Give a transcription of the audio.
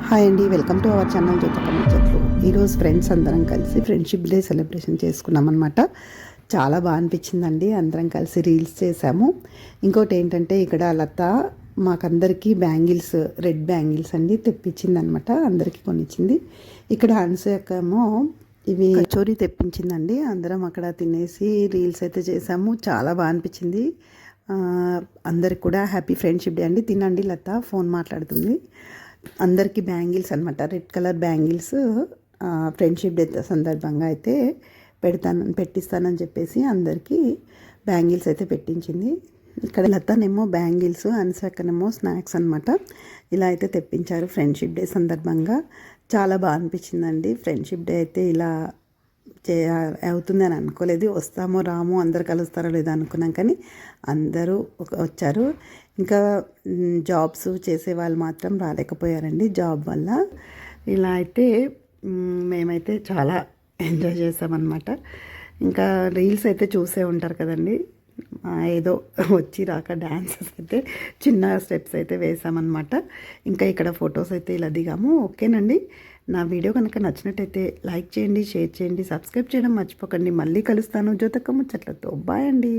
Hi అండి, welcome to our channel జ్యోతక ముచ్చట్లు. ఈరోజు ఫ్రెండ్స్ అందరం కలిసి ఫ్రెండ్షిప్ డే సెలబ్రేషన్ చేసుకున్నాం అనమాట. చాలా బాగా అనిపించిందండి. అందరం కలిసి రీల్స్ చేసాము. ఇంకోటి ఏంటంటే ఇక్కడ లత మాకందరికీ బ్యాంగిల్స్, రెడ్ బ్యాంగిల్స్ అండి తెప్పించిందనమాట. అందరికీ కొనిచ్చింది. ఇక్కడ అనసూయకేమో ఇవి కచోరీ తెప్పించిందండి. అందరం అక్కడ తినేసి రీల్స్ అయితే చేసాము. చాలా బాగా అనిపించింది. అందరికి కూడా హ్యాపీ ఫ్రెండ్షిప్ డే అండి. తినండి లత, ఫోన్ మాట్లాడుతుంది. అందరికీ బ్యాంగిల్స్ అనమాట, red colour bangles friendship day సందర్భంగా అయితే పెట్టిస్తానని చెప్పేసి అందరికీ బ్యాంగిల్స్ అయితే పెట్టించింది. ఇక్కడ లతనేమో బ్యాంగిల్స్, అనసక్కనేమో స్నాక్స్ అనమాట. ఇలా అయితే తెప్పించారు ఫ్రెండ్షిప్ డే సందర్భంగా. చాలా బాగా అనిపించిందండి. ఫ్రెండ్షిప్ డే అయితే ఇలా అవుతుంది అని అనుకోలేదు. వస్తామో రామో, అందరు కలుస్తారో లేదో అనుకున్నాం, కానీ అందరూ వచ్చారు. ఇంకా జాబ్స్ చేసే వాళ్ళు మాత్రం రాలేకపోయారండి జాబ్ వల్ల. ఇలా అయితే మేమైతే చాలా ఎంజాయ్ చేసామన్నమాట. ఇంకా రీల్స్ అయితే చూసే ఉంటారు కదండి. ఏదో వచ్చి రాక డ్యాన్సెస్ అయితే చిన్న స్టెప్స్ అయితే వేసామన్నమాట. ఇంకా ఇక్కడ ఫొటోస్ అయితే ఇలా దిగాము. ఓకేనండి. నా వీడియో కనుక నచ్చినట్టయితే లైక్ చేయండి, షేర్ చేయండి, సబ్స్క్రైబ్ చేయడం మర్చిపోకండి. మళ్ళీ కలుస్తాను జ్యోతక ముచ్చట్లతో. బాయ్ అండి.